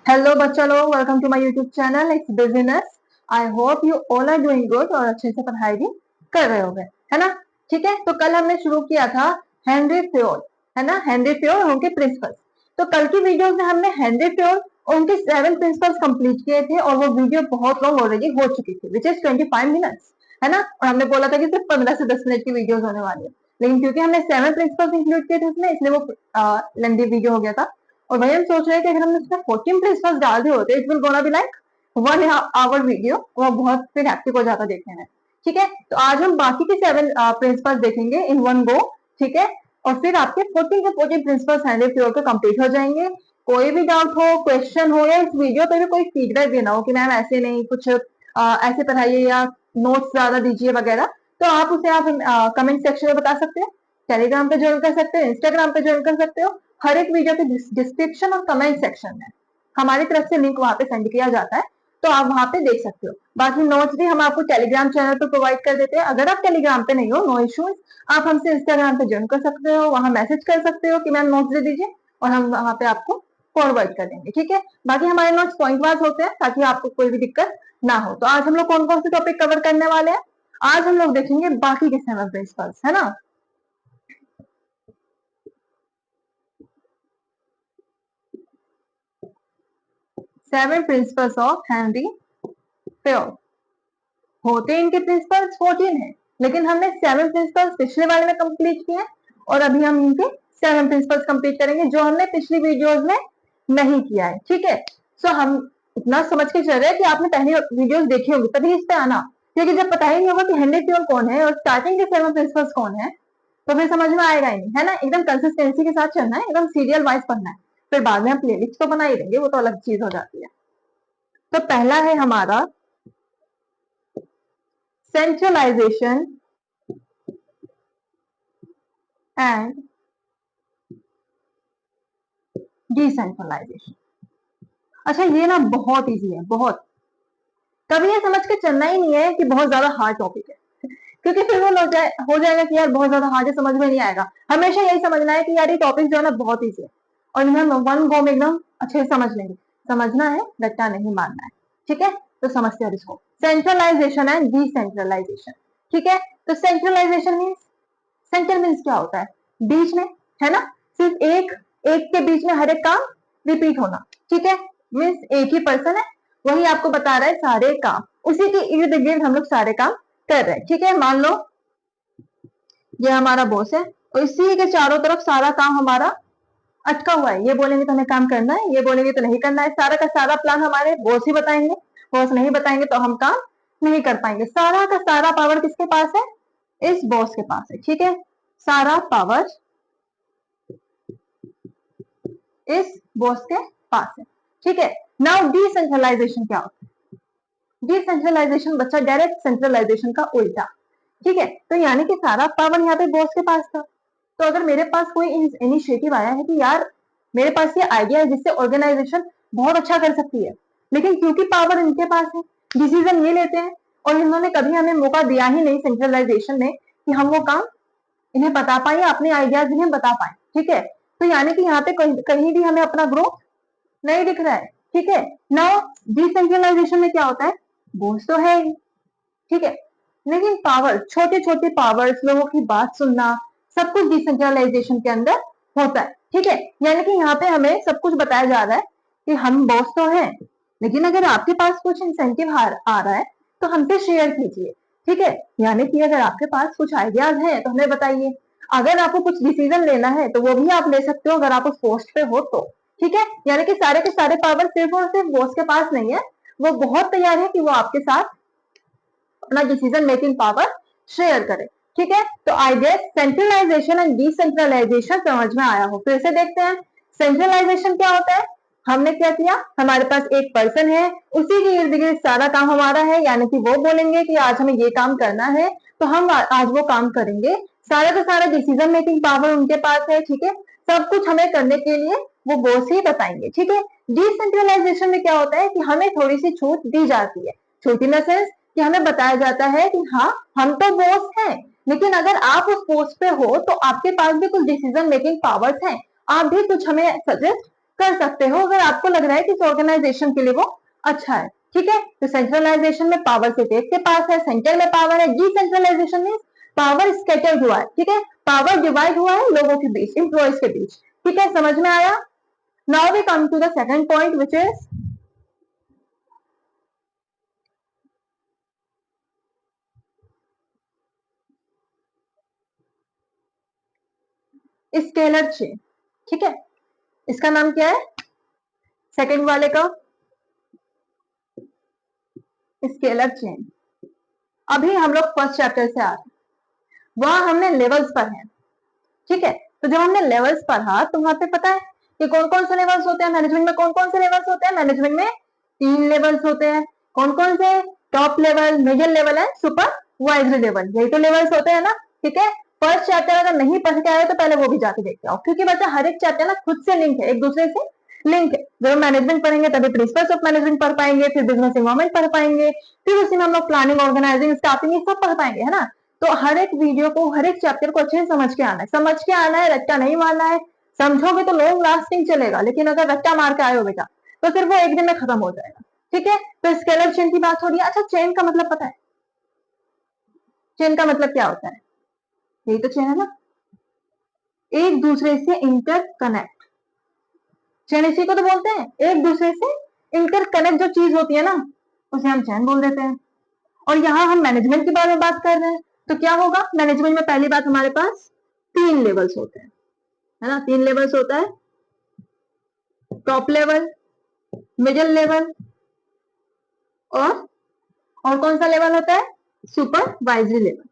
Hello बच्चा लोग, welcome to my YouTube channel it's business. I hope you all are doing good और अच्छे से पढ़ाई भी कर रहे होंगे, है ना। ठीक है, तो कल हमने शुरू किया था हेनरी फ्योर्ड, है ना, हेनरी फ्योर्ड और उनके प्रिंसिपल्स। तो कल की वीडियो में हमने हेनरी फ्योर्ड और उनके 7 प्रिंसिपल्स कंप्लीट किए थे और वो वीडियो बहुत लॉन्ग ऑलरेडी हो चुकी थी, विच इज 25 मिनट्स, है ना। और हमने बोला था कि सिर्फ 15 से 10 मिनट की वीडियोस होने वाली है, लेकिन क्योंकि हमने 7 प्रिंसिपल्स इंक्लूड किए थे उसमें, इसलिए वो लेंथी वीडियो हो गया था। और वही हम सोच रहे हैं कि अगर हम इसमें 14 प्रिंसिपल्स डाल दिए होते, it will gonna be like 1 hour video, वो बहुत फिर हैप्टिक हो जाता देखने में। ठीक है, तो आज हम बाकी के 7 प्रिंसिपल्स देखेंगे इन वन गो। ठीक है, और फिर आपके 14 के 14 प्रिंसिपल्स हैंडल फ्योर के कंप्लीट हो जाएंगे। कोई भी डाउट हो, क्वेश्चन हो या इस वीडियो पे भी कोई फीडबैक देना हो कि मैम ऐसे नहीं, कुछ ऐसे पढ़ाइए या नोट्स ज्यादा दीजिए वगैरह, तो आप उसे आप कमेंट सेक्शन में बता सकते हो। टेलीग्राम पे ज्वाइन कर सकते हो, इंस्टाग्राम पे ज्वाइन कर सकते हो। हर एक वीडियो के डिस्क्रिप्शन और कमेंट सेक्शन में हमारी तरफ से लिंक वहां पे सेंड किया जाता है, तो आप वहां पे देख सकते हो। बाकी नोट्स भी हम आपको टेलीग्राम चैनल पे प्रोवाइड कर देते हैं। अगर आप टेलीग्राम पे नहीं हो, नो इश्यूज, आप हमसे इंस्टाग्राम पे ज्वाइन कर सकते हो, वहां मैसेज कर सकते हो कि मैम नोट्स दे दीजिए और हम वहां पे आपको फॉरवर्ड कर देंगे। ठीक है, बाकी हमारे नोट्स पॉइंट वाइज होते हैं ताकि आपको कोई भी दिक्कत ना हो। तो आज हम लोग कौन कौन से टॉपिक कवर करने वाले हैं? आज हम लोग देखेंगे बाकी के 7 प्रिंसिपल्स, है ना। 7 प्रिंसिपल्स ऑफ हेनरी फ्योर्ड। होते इनके प्रिंसिपल्स 14 है, लेकिन हमने 7 प्रिंसिपल्स पिछले वाले में कंप्लीट किए और अभी हम इनके 7 प्रिंसिपल्स कंप्लीट करेंगे जो हमने पिछली वीडियोस में नहीं किया है। ठीक है, सो हम इतना समझ के चल रहे हैं कि आपने पहली वीडियोस देखी होगी, तभी इस पे आना, क्योंकि जब पता ही नहीं होगा कि हेनरी फ्योर्ड कौन है और स्टार्टिंग के 7 प्रिंसिपल्स कौन है, तो फिर समझ में आएगा ही नहीं, है ना। एकदम कंसिस्टेंसी के साथ चलना है, एकदम सीरियल वाइज पढ़ना है। फिर बाद में हम प्लेलिस्ट तो बना ही देंगे, वो तो अलग चीज हो जाती है। तो पहला है हमारा सेंट्रलाइजेशन एंड डिसेंट्रलाइजेशन। अच्छा, ये ना बहुत इजी है, बहुत। कभी ये समझ के चलना ही नहीं है कि बहुत ज्यादा हार्ड टॉपिक है, क्योंकि फिर वो हो जाएगा कि यार बहुत ज्यादा हार्ड है, समझ में नहीं आएगा। हमेशा यही समझना है कि यार ये टॉपिक जो है ना बहुत इजी है और हम वन गो में एकदम अच्छे से समझ लेंगे। समझना है, रट्टा नहीं मारना है। ठीक है, तो समझते हैं इसको, सेंट्रलाइजेशन एंड डिसेंट्रलाइजेशन। ठीक है, तो सेंट्रलाइजेशन मीन्स, सेंटर मीन्स क्या होता है? बीच में, है ना। सिर्फ एक एक के बीच में हर एक काम रिपीट होना। ठीक है, मीन्स एक ही पर्सन है, वही आपको बता रहा है सारे काम, उसी के इर्द गिर्द हम लोग सारे काम कर रहे हैं। ठीक है, मान लो ये हमारा बॉस है और इसी के चारों तरफ सारा काम हमारा अटका हुआ है। ये बोलेंगे तो हमें काम करना है, ये बोलेंगे तो नहीं करना है। सारा का सारा प्लान हमारे बॉस ही बताएंगे, बॉस नहीं बताएंगे तो हम काम नहीं कर पाएंगे। सारा का सारा पावर किसके पास है? इस बॉस के पास है। ठीक है, सारा पावर इस बॉस के पास है। ठीक है, नाउ डिसेंट्रलाइजेशन क्या होता है? डिसेंट्रलाइजेशन बच्चा डायरेक्ट सेंट्रलाइजेशन का उल्टा। ठीक है, तो यानी कि सारा पावर यहाँ पे बॉस के पास था। तो अगर मेरे पास कोई इनिशिएटिव आया है कि यार मेरे पास ये आइडिया है जिससे ऑर्गेनाइजेशन बहुत अच्छा कर सकती है, लेकिन क्योंकि पावर इनके पास है, डिसीजन ये लेते हैं और इन्होंने कभी हमें मौका दिया ही नहीं सेंट्रलाइजेशन में कि हम वो काम इन्हें बता पाए, अपने आइडियाज इन्हें बता पाए। ठीक है, तो यानी कि यहाँ पे कहीं भी हमें अपना ग्रोथ नहीं दिख रहा है। ठीक है, नाउ डिसेंट्रलाइजेशन में क्या होता है? बॉस तो है ही, ठीक है, लेकिन पावर, छोटे छोटे पावर्स, लोगों की बात सुनना, सब कुछ डिसेंट्रलाइजेशन के अंदर होता है। ठीक है, यानी कि यहाँ पे हमें सब कुछ बताया जा रहा है कि हम बॉस तो हैं, लेकिन अगर आपके पास कुछ इंसेंटिव आ रहा है तो हमसे शेयर कीजिए। ठीक है, यानी कि अगर आपके पास कुछ आइडियाज हैं तो हमें बताइए। अगर आपको कुछ डिसीजन लेना है तो वो भी आप ले सकते हो अगर आप उस पोस्ट पे हो तो। ठीक है, यानी कि सारे के सारे पावर सिर्फ और सिर्फ बॉस के पास नहीं है, वो बहुत तैयार है कि वो आपके साथ अपना डिसीजन मेकिंग पावर शेयर करे। ठीक है, तो I guess centralisation and decentralisation समझ में आया हो। फिर से देखते हैं, सेंट्रलाइजेशन क्या होता है? हमने क्या किया, हमारे पास एक पर्सन है, उसी के इर्द गिर्द सारा काम हमारा है, यानी कि वो बोलेंगे कि आज हमें ये काम करना है तो हम आज वो काम करेंगे। सारा का सारा डिसीजन मेकिंग पावर उनके पास है। ठीक है, सब कुछ हमें करने के लिए वो बॉस ही बताएंगे। ठीक है, डिसेंट्रलाइजेशन में क्या होता है कि हमें थोड़ी सी छूट दी जाती है। छूट इन द सेंस कि हमें बताया जाता है कि हाँ हम तो बॉस हैं, लेकिन अगर आप उस पोस्ट पे हो तो आपके पास भी कुछ डिसीजन मेकिंग पावर्स हैं, आप भी कुछ हमें सजेस्ट कर सकते हो अगर आपको लग रहा है कि इस ऑर्गेनाइजेशन के लिए वो अच्छा है। ठीक है, तो सेंट्रलाइजेशन में पावर सिर्फ एक के पास है, सेंटर में पावर है। डिसेंट्रलाइजेशन में पावर स्कैटर्ड हुआ है। ठीक है, पावर डिवाइड हुआ है लोगों के बीच, एम्प्लॉयज के बीच। ठीक है, समझ में आया। Now we come to the second point which is scalar chain. ठीक है, इसका नाम क्या है सेकंड वाले का, स्केलर चेन। अभी हम लोग फर्स्ट चैप्टर से आ रहे हैं, वहां हमने लेवल्स पर है। ठीक है, तो जब हमने लेवल्स पढ़ा तो वहां पे पता है कि कौन कौन से लेवल्स होते हैं मैनेजमेंट में। कौन कौन से लेवल्स होते हैं मैनेजमेंट में? 3 लेवल्स होते हैं। कौन कौन से? टॉप लेवल, मिडिल लेवल है, सुपरवाइजरी लेवल, यही तो लेवल्स होते हैं ना। ठीक है, फर्स्ट चैप्टर अगर नहीं पढ़ के आए तो पहले वो भी जाके देखते आओ, क्योंकि बच्चा हर एक चैप्टर ना खुद से लिंक है, एक दूसरे से लिंक है। जब मैनेजमेंट पढ़ेंगे तभी प्रिंसिपल्स ऑफ मैनेजमेंट पढ़ पाएंगे, फिर बिजनेस इन्वायरमेंट पढ़ पाएंगे, फिर उसी में हम लोग प्लानिंग, ऑर्गेनाइजिंग, स्टाफिंग ये सब पढ़ पाएंगे, है ना। तो हर एक वीडियो को, हर एक चैप्टर को अच्छे से समझ के आना है, समझ के आना है, रट्टा नहीं मारना है। समझोगे तो लॉन्ग लास्टिंग चलेगा, लेकिन अगर रट्टा मार के आए हो बेटा तो फिर वो एक दिन में खत्म हो जाएगा। ठीक है, तो स्केलर चेन की बात हो रही है। अच्छा, चेन का मतलब पता है? चेन का मतलब क्या होता है? यही तो चेन है ना, एक दूसरे से इंटरकनेक्ट। चेन इसी को तो बोलते हैं, एक दूसरे से इंटरकनेक्ट जो चीज होती है ना उसे हम चेन बोल देते हैं। और यहाँ हम मैनेजमेंट के बारे में बात कर रहे हैं, तो क्या होगा मैनेजमेंट में? पहली बात, हमारे पास 3 लेवल्स होते हैं, है ना। 3 लेवल्स होता है, टॉप लेवल, मिडिल लेवल और कौन सा लेवल होता है? Supervisory level.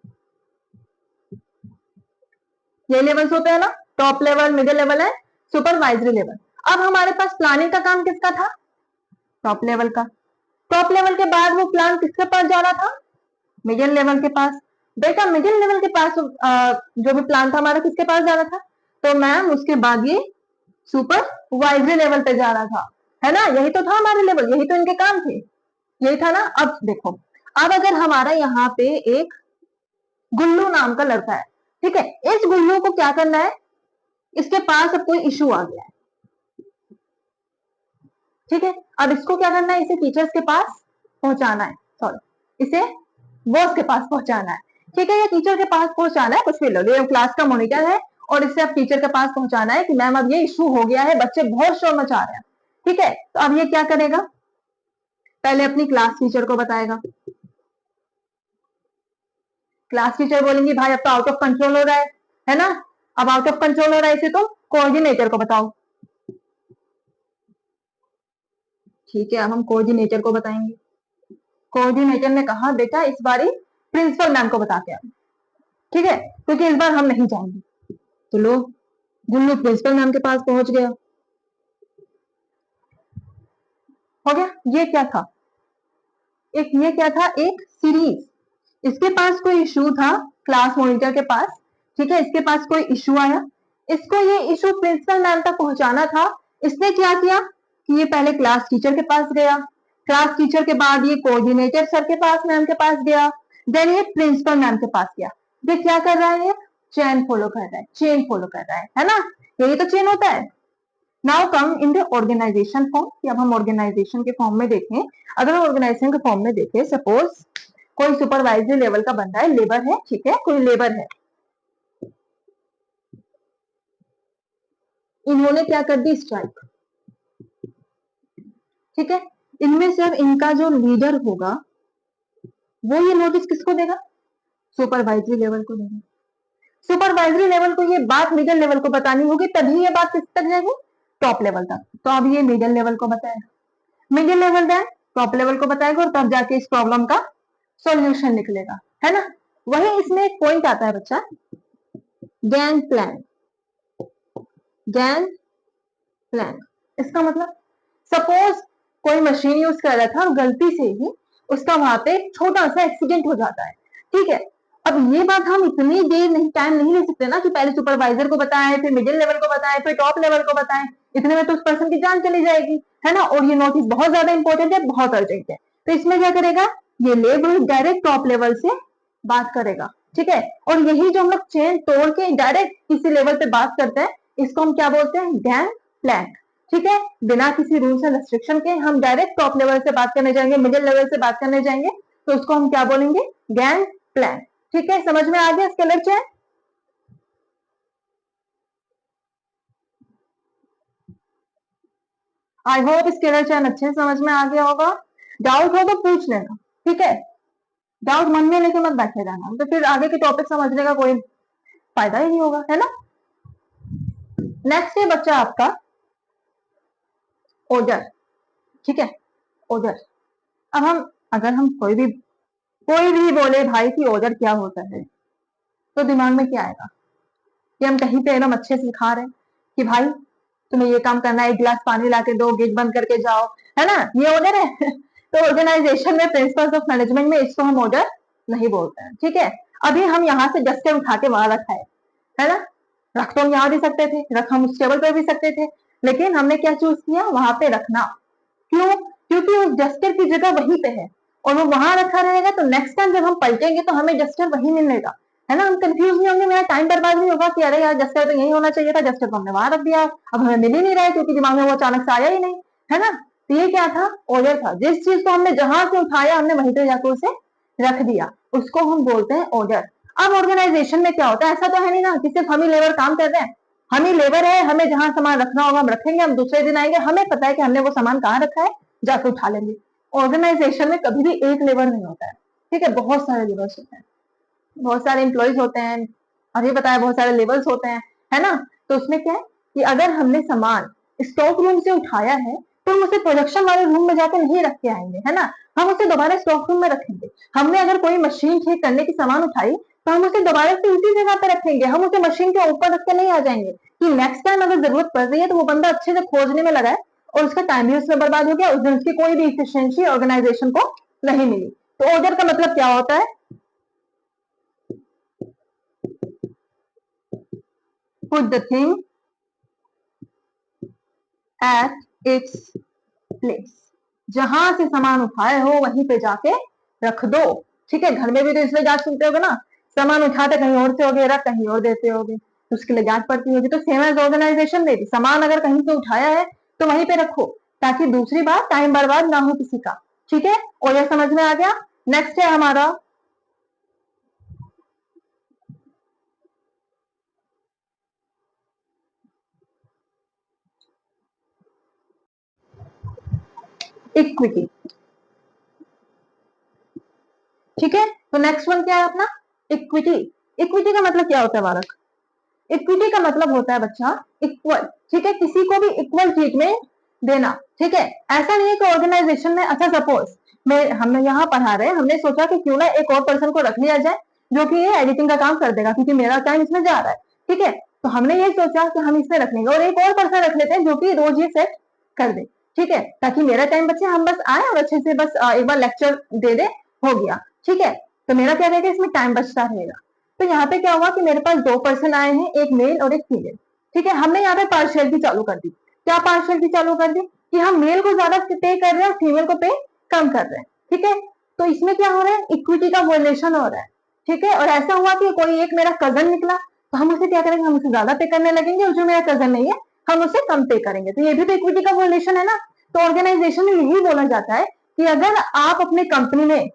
ये लेवल्स होते हैं ना, टॉप लेवल, मिडिल लेवल है, सुपरवाइजरी लेवल। अब हमारे पास प्लानिंग का काम किसका था? टॉप लेवल का। टॉप लेवल के बाद वो प्लान किसके पास जा रहा था? मिडिल लेवल के पास। बेटा मिडिल लेवल के पास जो भी प्लान था हमारा किसके पास जा रहा था? तो मैम उसके बाद ये सुपरवाइजरी लेवल पे जा रहा था, है ना। यही तो था हमारे लेवल, यही तो इनके काम थे, यही था ना। अब देखो, अब अगर हमारा यहाँ पे एक गुल्लू नाम का लड़का है, ठीक है, इस गुल्लू को क्या करना है? इसके पास अब कोई इशू आ गया है, ठीक है। अब इसको क्या करना है? इसे टीचर्स के पास पहुंचाना है, सॉरी इसे बॉस के पास पहुंचाना है। ठीक है, ये टीचर के पास पहुंचाना है, कुछ भी लो, ये क्लास का मॉनिटर है और इसे अब टीचर के पास पहुंचाना है कि मैम अब ये इशू हो गया है, बच्चे बहुत शोर मचा रहे हैं। ठीक है, तो अब ये क्या करेगा? पहले अपनी क्लास टीचर को बताएगा। क्लास टीचर बोलेंगी भाई अब तो आउट ऑफ कंट्रोल हो रहा है ना। अब आउट ऑफ कंट्रोल हो रहा है इसे तो कोऑर्डिनेटर को बताओ। ठीक है, अब हम कोऑर्डिनेटर को बताएंगे। कोऑर्डिनेटर ने कहा बेटा इस बारी प्रिंसिपल मैम को बता के आओ, ठीक है, क्योंकि इस बार हम नहीं जाएंगे। तो लो, गुल्लू प्रिंसिपल मैम के पास पहुंच गया। हो गया। ये क्या था? ये क्या था? एक सीरीज। इसके पास कोई इशू था क्लास मॉनिटर के पास, ठीक है, इसके पास कोई इशू आया, इसको ये इशू प्रिंसिपल मैम तक पहुंचाना था। इसने क्या किया कि ये पहले क्लास टीचर के पास गया, क्लास टीचर के बाद ये कोऑर्डिनेटर सर के पास, मैम के पास गया, देन ये प्रिंसिपल मैम के पास गया। ये क्या कर रहा है? चेन फॉलो कर रहा है, चेन फॉलो कर रहा है ना। यही तो चेन होता है। Now come in the organisation form, कि अब हम ऑर्गेनाइजेशन के फॉर्म में देखें। अगर हम ऑर्गेनाइजेशन के फॉर्म में देखें, सपोज कोई सुपरवाइजरी लेवल का बंदा है, लेबर है, ठीक है, कोई लेबर है, इन्होंने क्या कर दी? स्ट्राइक। ठीक है, इनमें से अब इनका जो लीडर होगा वो ये नोटिस किसको देगा? सुपरवाइजरी लेवल को देगा। सुपरवाइजरी लेवल को ये बात मिडिल लेवल को बतानी होगी, तभी ये बात किस तक जाएगी? टॉप लेवल तक। तो अब ये मिडिल लेवल को बताएगा, middle level then top level को बताएगा, और तब जाके इस प्रॉब्लम का सॉल्यूशन निकलेगा, है ना। वही इसमें एक पॉइंट आता है बच्चा, गैंग प्लान। गैंग प्लान इसका मतलब, सपोज कोई मशीन यूज कर रहा था और गलती से ही उसका वहां पे छोटा सा एक्सीडेंट हो जाता है, ठीक है। अब ये बात हम इतनी देर नहीं, टाइम नहीं ले सकते ना कि पहले सुपरवाइजर को बताएं, फिर मिडिल लेवल को बताएं, फिर टॉप लेवल को बताएं। इतने में तो उस पर्सन की जान चली जाएगी, है ना। और ये नोटिस बहुत ज्यादा इंपॉर्टेंट है, बहुत अर्जेंट है। तो इसमें क्या करेगा? ये लेबर डायरेक्ट टॉप लेवल से बात करेगा, ठीक है। और यही जो हम लोग चेन तोड़ के डायरेक्ट किसी लेवल पे बात करते हैं, इसको हम क्या बोलते हैं? Gang plank. ठीक है, बिना किसी रूल्स एंड रेस्ट्रिक्शन के हम डायरेक्ट टॉप लेवल से बात करने जाएंगे, मिडिल लेवल से बात करने जाएंगे, तो उसको हम क्या बोलेंगे, गैंग प्लान। ठीक है, समझ में आ गया scalar chain? I hope scalar chain अच्छे से समझ में आ गया होगा। डाउट हो तो पूछ लेना, ठीक है, डाउट मन में लेके मत बैठे रहना, तो फिर आगे के टॉपिक समझने का कोई फायदा ही नहीं होगा, है ना। नेक्स्ट है बच्चा आपका ऑर्डर। ठीक है, ऑर्डर। अब हम अगर हम कोई भी बोले भाई कि ऑर्डर क्या होता है, तो दिमाग में क्या आएगा कि हम कहीं पे एकदम अच्छे से सिखा रहे हैं कि भाई तुम्हें ये काम करना है, एक गिलास पानी ला के दो, गेट बंद करके जाओ, है ना, ये ऑर्डर है। तो ऑर्गेनाइजेशन में प्रिंसिपल्स ऑफ मैनेजमेंट में इसको हम ऑर्डर नहीं बोलते हैं। ठीक है, अभी हम यहाँ से डस्टर उठा के वहां रखा है ना, रख तो हम यहाँ भी सकते थे, रख हम उस टेबल पर भी सकते थे, लेकिन हमने क्या चूज किया, वहां पे रखना। क्यों? क्योंकि उस डस्टर की जगह वहीं पे है और वो वहां रखा रहेगा, तो नेक्स्ट टाइम जब हम पलटेंगे तो हमें डस्टर वहीं मिलेगा, है ना, हम कंफ्यूज नहीं होंगे, मेरा टाइम बर्बाद नहीं होगा कि अरे यार डस्टर तो यही होना चाहिए था, डस्टर तो हमने वहां रख दिया, अब हमें मिल ही नहीं रहा है क्योंकि दिमाग में वो अचानक से आया ही नहीं, है ना। तो ये क्या था, ऑर्डर था, जिस चीज को हमने जहां से उठाया हमने वहीं पे जाकर उसे रख दिया, उसको हम बोलते हैं ऑर्डर। अब ऑर्गेनाइजेशन में क्या होता है, ऐसा तो है नहीं ना कि सिर्फ हम ही लेबर काम कर रहे हैं, हम ही लेबर है, हमें जहां सामान रखना होगा हम रखेंगे, हम दूसरे दिन आएंगे, हमें पता है कि हमने वो सामान कहाँ रखा है, जाके उठा लेंगे। ऑर्गेनाइजेशन में कभी भी एक लेबर नहीं होता है, ठीक है, बहुत सारे लेबर्स होते हैं, बहुत सारे एम्प्लॉयज होते हैं, अभी बताया बहुत सारे लेवल्स होते हैं, है ना। तो उसमें क्या है कि अगर हमने सामान स्टॉक रूम से उठाया है तो हम उसे प्रोडक्शन वाले रूम में जाकर नहीं रख के आएंगे, है ना, हम उसे दोबारा स्टॉक रूम में रखेंगे। हमने अगर कोई मशीन ठीक करने की सामान उठाई तो हम उसे दोबारा से उसी जगह पे रखेंगे, हम उसे मशीन के ऊपर रख के नहीं आ जाएंगे कि नेक्स्ट टाइम अगर जरूरत पड़ रही है तो वो बंदा अच्छे से खोजने में लगा है और उसका टाइम भी उसमें बर्बाद हो गया, उस दिन उसकी कोई भी इफिशियंसी ऑर्गेनाइजेशन को नहीं मिली। तो ऑर्डर का मतलब क्या होता है, put the thing at its place, जहां से सामान उठाए हो वहीं पे जाके रख दो। ठीक है, घर में भी तो इसलिए जांच सुनते होगे ना, सामान उठाते कहीं और से होगे, रख कहीं और देते होगे, तो उसके लिए जांच पड़ती होगी। तो सेम एज ऑर्गेनाइजेशन में भी सामान अगर कहीं से उठाया है तो वहीं पे रखो, ताकि दूसरी बार टाइम बर्बाद ना हो किसी का। ठीक है, और ये समझ में आ गया। नेक्स्ट है हमारा इक्विटी। ठीक है, तो नेक्स्ट वन क्या है अपना, इक्विटी। इक्विटी का मतलब क्या होता है बालक, इक्विटी का मतलब होता है बच्चा इक्वल। ठीक है, किसी को भी इक्वल ट्रीटमेंट देना। ठीक है, ऐसा नहीं है कि ऑर्गेनाइजेशन में, अच्छा सपोज मैं हमने यहाँ पढ़ा रहे, हमने सोचा कि क्यों ना एक और पर्सन को रख लिया जाए जो कि ये एडिटिंग का काम कर देगा, क्योंकि मेरा टाइम इसमें जा रहा है। ठीक है, तो हमने ये सोचा कि हम इसमें रख लेंगे और एक और पर्सन रख लेते हैं जो कि रोज ये सेट कर दे। ठीक है, ताकि मेरा टाइम बचे, हम बस आए और अच्छे से बस एक बार लेक्चर दे दे, हो गया। ठीक है, तो मेरा क्या रहेगा, इसमें टाइम बचता रहेगा। तो यहाँ पे क्या हुआ कि मेरे पास दो पर्सन आए हैं, एक मेल और एक फीमेल। ठीक है, हमने यहाँ पे पार्शियलिटी चालू कर दी। क्या पार्शियलिटी चालू कर दी कि हम मेल को ज्यादा पे कर रहे हैं और फीमेल को पे कम कर रहे हैं। ठीक है, तो इसमें क्या हो रहा है, इक्विटी का वोलेशन हो रहा है। ठीक है, और ऐसा हुआ कि कोई एक मेरा कजन निकला तो हम उसे क्या करेंगे, हम उसे ज्यादा पे करने लगेंगे, और जो मेरा कजन नहीं है हम उसे कम पे करेंगे, तो ये भी तो इक्विटी का वोलेशन है ना। तो ऑर्गेनाइजेशन में यही बोला जाता है कि अगर आप अपने कंपनी में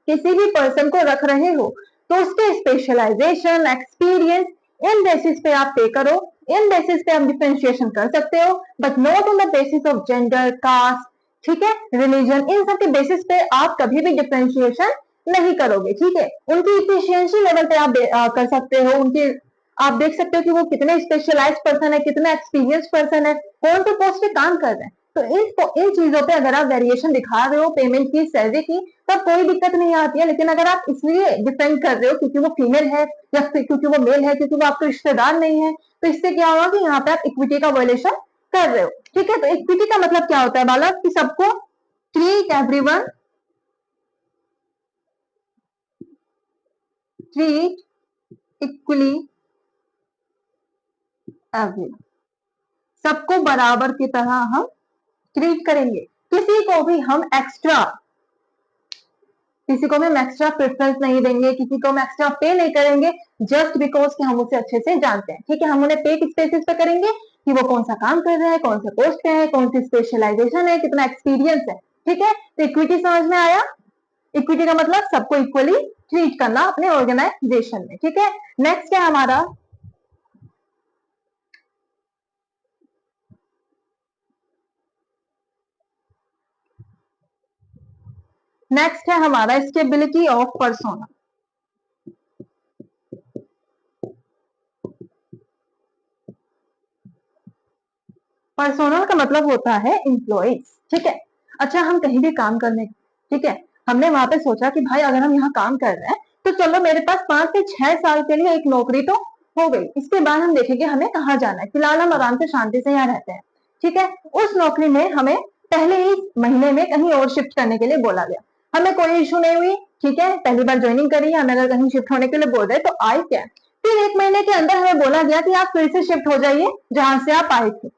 किसी भी पर्सन को रख रहे हो तो उसके स्पेशलाइजेशन, एक्सपीरियंस, इन बेसिस पे आप पे करो, इन बेसिस पे आप डिफरेंशिएशन कर सकते हो, but not on the basis of gender, caste, ठीक है, रिलीजन, इन सब के बेसिस पे आप कभी भी डिफरेंशिएशन नहीं करोगे। ठीक है, उनकी इफिशियंसी लेवल पे आप कर सकते हो, उनकी आप देख सकते हो कि वो कितने स्पेशलाइज्ड पर्सन है, कितना एक्सपीरियंस पर्सन है, कौन से पोस्ट पे काम कर रहे हैं। तो इन चीजों पे अगर आप वेरिएशन दिखा रहे हो पेमेंट की, सैलरी की, तब कोई दिक्कत नहीं आती है। लेकिन अगर आप इसलिए डिपेंड कर रहे हो क्योंकि वो फीमेल है या फिर क्योंकि वो मेल है, क्योंकि वो आपका रिश्तेदार नहीं है, तो इससे क्या होगा कि यहाँ पे आप इक्विटी का वायलेशन कर रहे हो। ठीक है, तो इक्विटी का मतलब क्या होता है बालक, कि सबको treat everyone, treat equally everyone, सबको बराबर की तरह हम ट्रीट करेंगे। किसी को भी हम एक्स्ट्रा, किसी को भी हम एक्स्ट्रा प्रेफरेंस नहीं देंगे, किसी को हम एक्स्ट्रा पे नहीं करेंगे, जस्ट बिकॉज कि हम उसे अच्छे से जानते हैं। ठीक है, हम उन्हें पे किस बेसिस पे करेंगे, कि वो कौन सा काम कर रहे हैं, कौन सा पोस्ट पे है, कौन सी स्पेशलाइजेशन है, कितना एक्सपीरियंस है। ठीक है, तो इक्विटी समझ में आया। इक्विटी का मतलब सबको इक्वली ट्रीट करना अपने ऑर्गेनाइजेशन में। ठीक है, नेक्स्ट है हमारा स्टेबिलिटी ऑफ पर्सोना। पर्सोनल का मतलब होता है एम्प्लॉइज। ठीक है, अच्छा हम कहीं भी काम करने, ठीक है, हमने वहां पे सोचा कि भाई अगर हम यहाँ काम कर रहे हैं तो चलो मेरे पास 5 से 6 साल के लिए एक नौकरी तो हो गई, इसके बाद हम देखेंगे हमें कहाँ जाना है, फिलहाल हम आराम से शांति से यहाँ रहते हैं। ठीक है, उस नौकरी में हमें पहले ही महीने में कहीं और शिफ्ट करने के लिए बोला गया, हमें कोई इशू नहीं हुई। ठीक है, पहली बार ज्वाइनिंग करी, हमें अगर कहीं शिफ्ट होने के लिए बोल रहे तो आए क्या, फिर 1 महीने के अंदर हमें बोला गया कि आप फिर से शिफ्ट हो जाइए जहां से आप आए थे।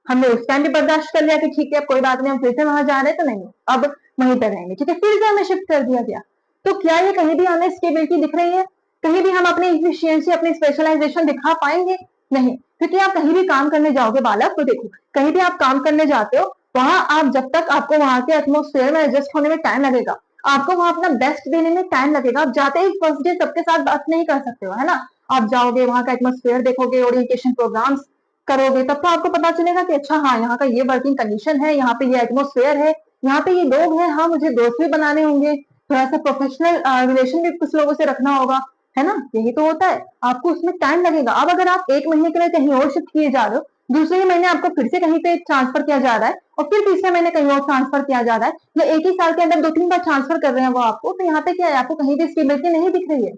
हमने उस टाइम भी बर्दाश्त कर लिया कि ठीक है कोई बात नहीं, हम फिर से वहां जा रहे हैं तो नहीं, अब वहीं पर रहेंगे। ठीक है, फिर से हमें शिफ्ट कर दिया गया। तो क्या ये कहीं भी हमें स्टेबिलिटी दिख रही है? कहीं भी हम अपनी इफिशियंसी, अपनी स्पेशलाइजेशन दिखा पाएंगे? नहीं, क्योंकि आप कहीं भी काम करने जाओगे बालक तो देखो, कहीं भी आप काम करने जाते हो वहां आप जब तक आपको वहां के एटमोस्फेयर में एडजस्ट होने में टाइम लगेगा, आपको वहां अपना बेस्ट देने में टाइम लगेगा। आप जाते ही फर्स्ट डे सबके साथ बात नहीं कर सकते हो, है ना। आप जाओगे वहां का एटमोस्फेयर देखोगे, ओरिएंटेशन प्रोग्राम्स करोगे, तब तो आपको पता चलेगा कि अच्छा हाँ यहाँ का ये वर्किंग कंडीशन है, यहाँ पे ये एटमोस्फेयर है, यहाँ पे ये लोग हैं, हाँ मुझे दोस्त भी बनाने होंगे, थोड़ा सा प्रोफेशनल रिलेशन भी कुछ लोगों से रखना होगा, है ना। यही तो होता है, आपको उसमें टाइम लगेगा। अब अगर आप 1 महीने के लिए कहीं और शिफ्ट किए जा रहे हो, दूसरे ही महीने आपको फिर से कहीं पे ट्रांसफर किया जा रहा है और फिर तीसरे महीने कहीं और ट्रांसफर किया जा रहा है, या एक ही साल के अंदर 2-3 बार ट्रांसफर कर रहे हैं वो आपको, तो यहाँ पे क्या है, आपको कहीं भी स्टेबिलिटी नहीं दिख रही है।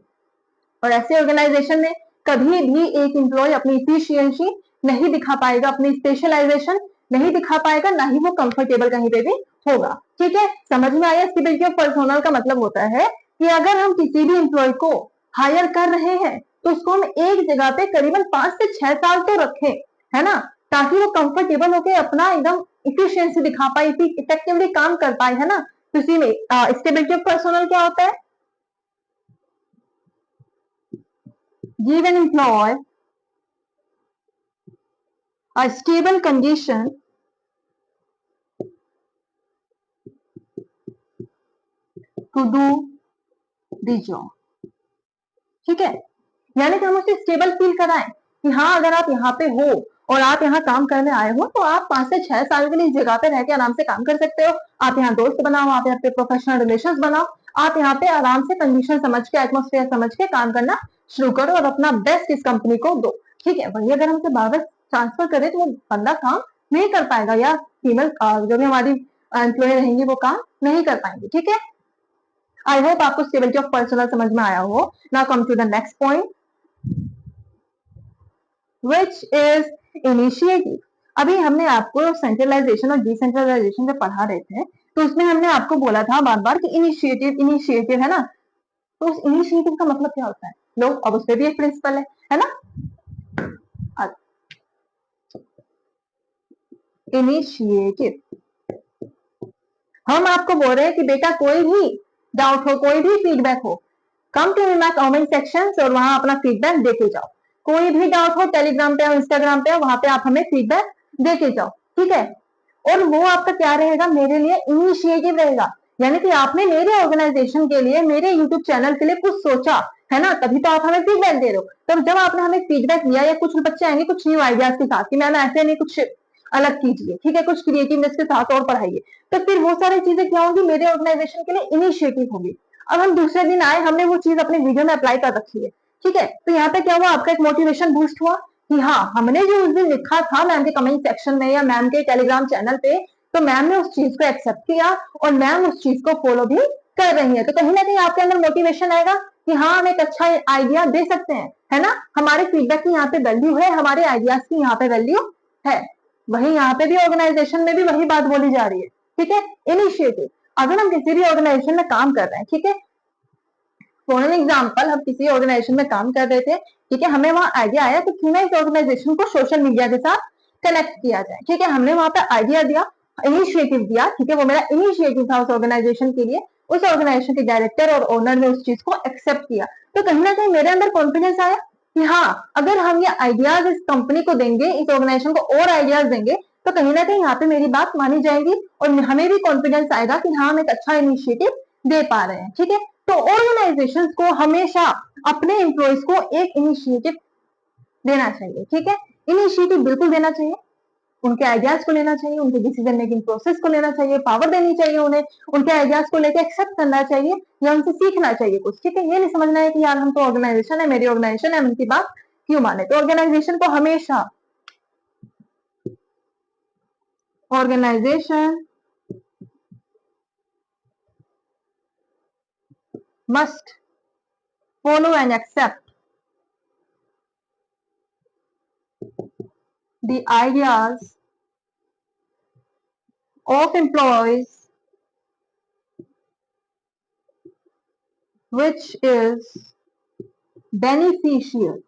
और ऐसे ऑर्गेनाइजेशन में कभी भी एक एम्प्लॉय अपनी इफिशियंसी नहीं दिखा पाएगा, अपनी स्पेशलाइजेशन नहीं दिखा पाएगा, ना ही वो कंफर्टेबल कहीं पे भी होगा। ठीक है, समझ में आया। स्टेबिलिटी ऑफ पर्सोनल का मतलब होता है कि अगर हम किसी भी एम्प्लॉय को हायर कर रहे हैं तो उसको हम एक जगह पे करीबन 5 से 6 साल तो रखें, है ना, ताकि वो कंफर्टेबल होकर अपना एकदम इफिशियंसी दिखा पाए, इफेक्टिवली काम कर पाए, है ना। तो इसी में स्टेबिलिटी ऑफ पर्सोनल क्या होता है? Give an employee a stable condition to do the job। ठीक है, यानी कि हम उसे स्टेबल फील कराएं कि हाँ अगर आप यहाँ पे हो और आप यहाँ काम करने आए हो तो आप 5 से 6 साल के लिए इस जगह पे रह के आराम से काम कर सकते हो। आप यहाँ दोस्त बनाओ, आप यहाँ पे प्रोफेशनल रिलेशंस बनाओ, आप यहाँ पे आराम से कंडीशन समझ के, एटमोस्फेयर समझ के काम करना शुरू करो और अपना बेस्ट इस कंपनी को दो। ठीक है, वही अगर हमसे बार बार ट्रांसफर करें तो वो बंदा काम नहीं कर पाएगा, या फीमेल जो भी हमारी एम्प्लॉय रहेंगी वो काम नहीं कर पाएंगे। ठीक है, आई होप आपको स्टेबिलिटी ऑफ पर्सनल समझ में आया हो। Now come to the next point which is initiative. अभी हमने आपको सेंट्रलाइजेशन और डिसेंट्रलाइजेशन जब पढ़ा रहे थे तो उसमें हमने आपको बोला था बार बार कि इनिशिएटिव इनिशिएटिव, है ना। तो उस इनिशिएटिव का मतलब क्या होता है? लो, अब उस पर भी एक प्रिंसिपल है ना। इनिशिएटिव, हम आपको बोल रहे हैं कि बेटा कोई भी डाउट हो, कोई भी फीडबैक हो, come to my comment section और वहां अपना फीडबैक देके जाओ। कोई भी डाउट हो टेलीग्राम पे, इंस्टाग्राम पे, वहां पे आप हमें फीडबैक देके जाओ। ठीक है, और वो आपका क्या रहेगा? मेरे लिए इनिशिएटिव रहेगा, यानी कि आपने मेरे ऑर्गेनाइजेशन के लिए, मेरे यूट्यूब चैनल के लिए कुछ सोचा, है ना, तभी तो आप हमें फीडबैक दे रहे हो। तो जब आपने हमें फीडबैक दिया, या कुछ बच्चे आएंगे कुछ न्यू आइडियाज के साथ कि मैम ऐसे नहीं, कुछ अलग कीजिए, ठीक है, कुछ क्रिएटिवनेस के साथ और पढ़ाइए, तो फिर वो सारी चीजें क्या होंगी? मेरे ऑर्गेनाइजेशन के लिए इनिशिएटिव होगी। अब हम दूसरे दिन आए, हमने वो चीज अपने वीडियो में अप्लाई कर रखी है, ठीक है, तो यहाँ पे क्या हुआ? आपका एक मोटिवेशन बूस्ट हुआ कि हाँ हमने जो उस दिन लिखा था मैम के कमेंट सेक्शन में या मैम के टेलीग्राम चैनल पे, तो मैम ने उस चीज को एक्सेप्ट किया और मैम उस चीज को फॉलो भी कर रही है। तो कहीं ना कहीं आपके अंदर मोटिवेशन आएगा कि हाँ हम एक अच्छा आइडिया दे सकते हैं, है ना। हमारे फीडबैक की यहाँ पे वैल्यू है, हमारे आइडियाज की यहाँ पे वैल्यू है। वही यहाँ पे भी ऑर्गेनाइजेशन में भी वही बात बोली जा रही है। ठीक है, इनिशिएटिव, अगर हम किसी भी ऑर्गेनाइजेशन में काम कर रहे हैं, ठीक है, फॉर एन एग्जाम्पल हम किसी ऑर्गेनाइजेशन में काम कर रहे थे, ठीक है, हमें वहां आइडिया आया कि क्यों ना इस ऑर्गेनाइजेशन को सोशल मीडिया के साथ कनेक्ट किया जाए। ठीक है, हमने वहां पे आइडिया दिया, इनिशिएटिव दिया, ठीक है, वो मेरा इनिशिएटिव था उस ऑर्गेनाइजेशन के लिए। उस ऑर्गेनाइजेशन के डायरेक्टर और ओनर ने उस चीज को एक्सेप्ट किया, तो कहीं ना कहीं मेरे अंदर कॉन्फिडेंस आया, कि हाँ अगर हम ये आइडियाज इस कंपनी को देंगे, इस ऑर्गेनाइजेशन को और आइडियाज देंगे तो कहीं ना कहीं यहाँ पे मेरी बात मानी जाएगी और हमें भी कॉन्फिडेंस आएगा कि हाँ हम एक अच्छा इनिशिएटिव दे पा रहे हैं। ठीक है, तो ऑर्गेनाइजेशंस को हमेशा अपने एम्प्लॉयज को एक इनिशिएटिव देना चाहिए। ठीक है, इनिशिएटिव बिल्कुल देना चाहिए, उनके आइडियाज को लेना चाहिए, उनके डिसीजन मेकिंग प्रोसेस को लेना चाहिए, पावर देनी चाहिए उन्हें, उनके आइडियाज को लेकर एक्सेप्ट करना चाहिए या उनसे सीखना चाहिए कुछ। ठीक है, ये नहीं समझना है कि यार हम तो ऑर्गेनाइजेशन है, मेरी ऑर्गेनाइजेशन है, हम उनकी बात क्यों माने। तो ऑर्गेनाइजेशन को हमेशा organisation must follow and accept the ideas of employees which is beneficial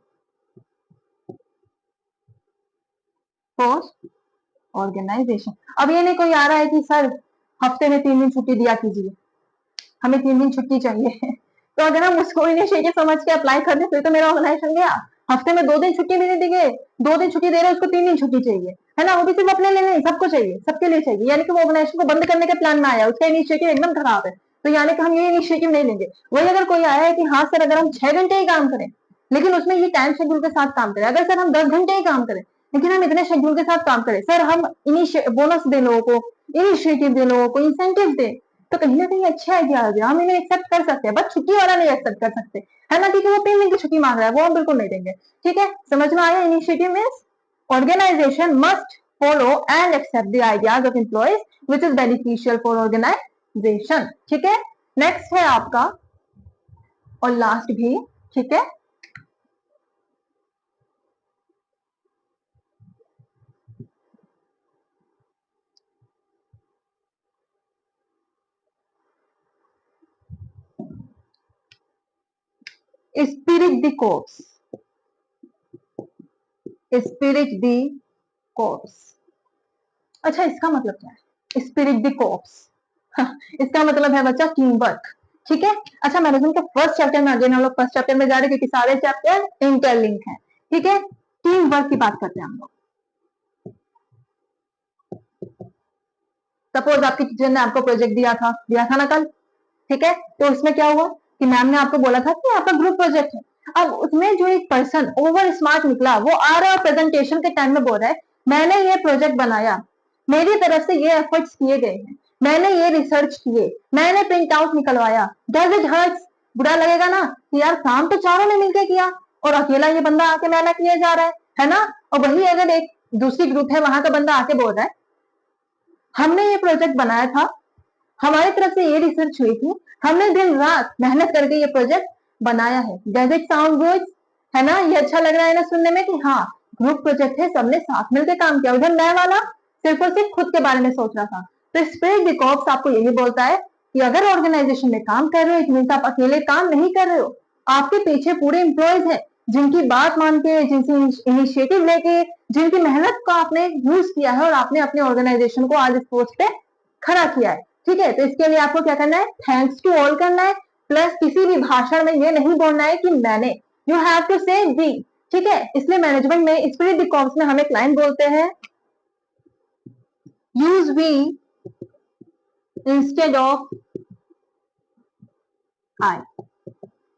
for organization। अब ये नहीं कोई आ रहा है कि सर हफ्ते में 3 दिन छुट्टी दिया कीजिए, हमें 3 दिन छुट्टी चाहिए तो अगर हम उसको इनिशिएटिव समझ के अप्लाई कर दे तो मेरा ऑर्गेनाइजेशन गया। हफ्ते में 2 दिन छुट्टी भी नहीं देंगे, 2 दिन छुट्टी दे रहे उसको 3 दिन छुट्टी चाहिए, है ना, वो भी सिर्फ अपने लिए नहीं सबको चाहिए, सबके लिए चाहिए, यानी कि वो ऑर्गेनाइजेशन को बंद करने के प्लान में आया, उसका इनिशिएटिव एकदम खराब है, तो यानी कि हम ये इनिशिएटिव नहीं लेंगे। वही अगर कोई आया है कि हाँ सर अगर हम 6 घंटे ही काम करें लेकिन उसमें ये टाइम शेड्यूल के साथ काम करें, अगर सर हम 10 घंटे ही काम करें लेकिन हम इतने शेड्यूल के साथ काम करें, सर हम बोनस दे लोगों को, इनिशिएटिव दे लोगों को, इंसेंटिव दे, तो कहीं ना कहीं अच्छे आइडिया आ गया, हम इन्हें एक्सेप्ट कर सकते हैं, बस छुट्टी वाला नहीं एक्सेप्ट कर सकते, है ना, क्योंकि वो 3 दिन की छुट्टी मांग रहा है, वो हम बिल्कुल नहीं देंगे। ठीक है, समझ में आया। Initiative means organisation must follow and accept the ideas of employees which is beneficial for organisation. ठीक है, नेक्स्ट है आपका और लास्ट भी। ठीक है, spirit the course, spirit the course. अच्छा इसका मतलब क्या है स्पिरिट द कोर्स? इसका मतलब है बच्चा टीम वर्क। ठीक है, अच्छा मैनेजमेंट के फर्स्ट चैप्टर में अगेन हम लोग फर्स्ट चैप्टर में जा रहे हैं क्योंकि सारे चैप्टर इंटरलिंक हैं। ठीक है, टीम वर्क की बात करते हैं हम लोग। सपोज आपकी टीचर ने आपको प्रोजेक्ट दिया था ना कल। ठीक है, तो उसमें क्या हुआ कि मैम ने आपको बोला था कि आपका ग्रुप प्रोजेक्ट है। अब उसमें जो एक पर्सन ओवर स्मार्ट निकला वो आ रहा है प्रेजेंटेशन के टाइम में बोल रहा है मैंने ये प्रोजेक्ट बनाया, मेरी तरफ से ये एफर्ट्स किए गए हैं, मैंने ये रिसर्च किए, मैंने प्रिंट आउट निकलवाया। Does it hurts? बुरा लगेगा ना कि यार काम तो चारों ने मिलकर किया और अकेला ये बंदा आके मैला किए जा रहा है ना। और वही अगर एक दूसरी ग्रुप है वहां का बंदा आके बोल रहा है हमने ये प्रोजेक्ट बनाया था, हमारी तरफ से ये रिसर्च हुई थी, हमने दिन रात मेहनत करके ये प्रोजेक्ट बनाया है। Does it sound good? है ना, ये अच्छा लग रहा है ना सुनने में कि हाँ ग्रुप प्रोजेक्ट है, सबने साथ मिलकर काम किया। उधर मैं वाला सिर्फ और सिर्फ खुद के बारे में सोच रहा था। तो स्पिरिट द कॉर्प्स आपको यही बोलता है कि अगर ऑर्गेनाइजेशन में काम कर रहे हो इट मीन्स आप अकेले काम नहीं कर रहे हो, आपके पीछे पूरे एम्प्लॉयज हैं जिनकी बात मान के, जिनसे इनिशिएटिव लेके, जिनकी मेहनत को आपने यूज किया है और आपने अपने ऑर्गेनाइजेशन को आज इस पोस्ट पे खड़ा किया है। ठीक है, तो इसके लिए आपको क्या करना है थैंक्स टू ऑल करना है, प्लस किसी भी भाषण में ये नहीं बोलना है कि मैंने, यू हैव टू से वी। ठीक है, इसलिए मैनेजमेंट में स्पिरिट द कॉर्प्स में हम एक लाइन बोलते हैं यूज वी इंस्टेड ऑफ आई।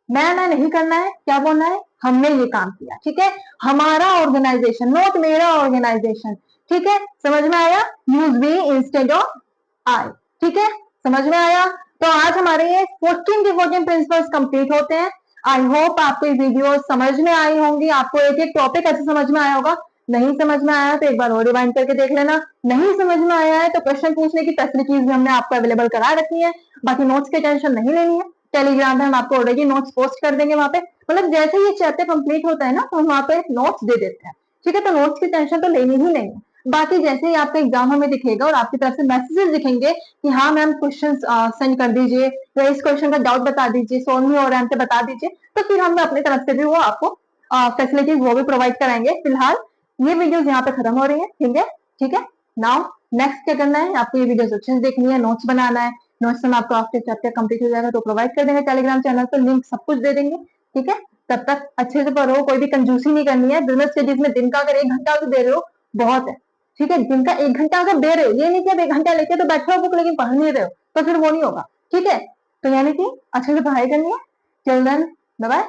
मैं नहीं करना है, क्या बोलना है हमने ये काम किया। ठीक है, हमारा ऑर्गेनाइजेशन, नॉट मेरा ऑर्गेनाइजेशन। ठीक है, समझ में आया, यूज वी इंस्टेड ऑफ आई। ठीक है, समझ में आया। तो आज हमारे ये 14 के 14 प्रिंसिपल्स कंप्लीट होते हैं। आई होप आपको ये वीडियो समझ में आई होंगी, आपको एक एक टॉपिक अच्छे समझ में आया होगा। नहीं समझ में आया तो एक बार और रिवाइंड करके देख लेना, नहीं समझ में आया है तो क्वेश्चन पूछने की फैसिलिटीज भी हमने आपको अवेलेबल करा रखी है। बाकी नोट्स की टेंशन नहीं लेनी है, टेलीग्राम पे हम आपको ऑलरेडी नोट्स पोस्ट कर देंगे वहां पे, मतलब जैसे ये चैप्टर कंप्लीट होता है ना तो हम वहां पे नोट्स दे देते हैं। ठीक है, तो नोट्स की टेंशन तो लेनी ही नहीं है। बाकी जैसे ही आपका एग्जाम हमें दिखेगा और आपकी तरफ से मैसेजेस दिखेंगे कि हाँ मैम क्वेश्चन सेंड कर दीजिए या इस क्वेश्चन का डाउट बता दीजिए, सोल्व नहीं हो रहा है हमसे बता दीजिए, तो फिर हम अपनी तरफ से भी वो आपको फैसिलिटीज वो भी प्रोवाइड कराएंगे। फिलहाल ये वीडियोस यहाँ पे खत्म हो रही है। ठीक है, ठीक है, नाउ नेक्स्ट क्या करना है, आपको ये वीडियोस अच्छे से देखनी है, नोट्स बनाना है। नोट्स हम आपको आफ्टर चैप्टर कंप्लीट हो जाएगा तो प्रोवाइड कर देंगे टेलीग्राम चैनल पर, लिंक सब कुछ दे देंगे। ठीक है, तब तक अच्छे से पढ़ो, कोई भी कंजूसी नहीं करनी है। बिजनेस स्टडीज में दिन का अगर 1 घंटा भी दे रहे हो बहुत है, ठीक है। दिन का 1 घंटा अगर दे रहे हो, ये नहीं कि अब 1 घंटा लेके तो बैठे हो बुक लेकिन पढ़ नहीं रहे हो, तो फिर वो नहीं होगा, ठीक है। तो यानी कि अच्छे से पढ़ाई करनी है। Till then bye bye.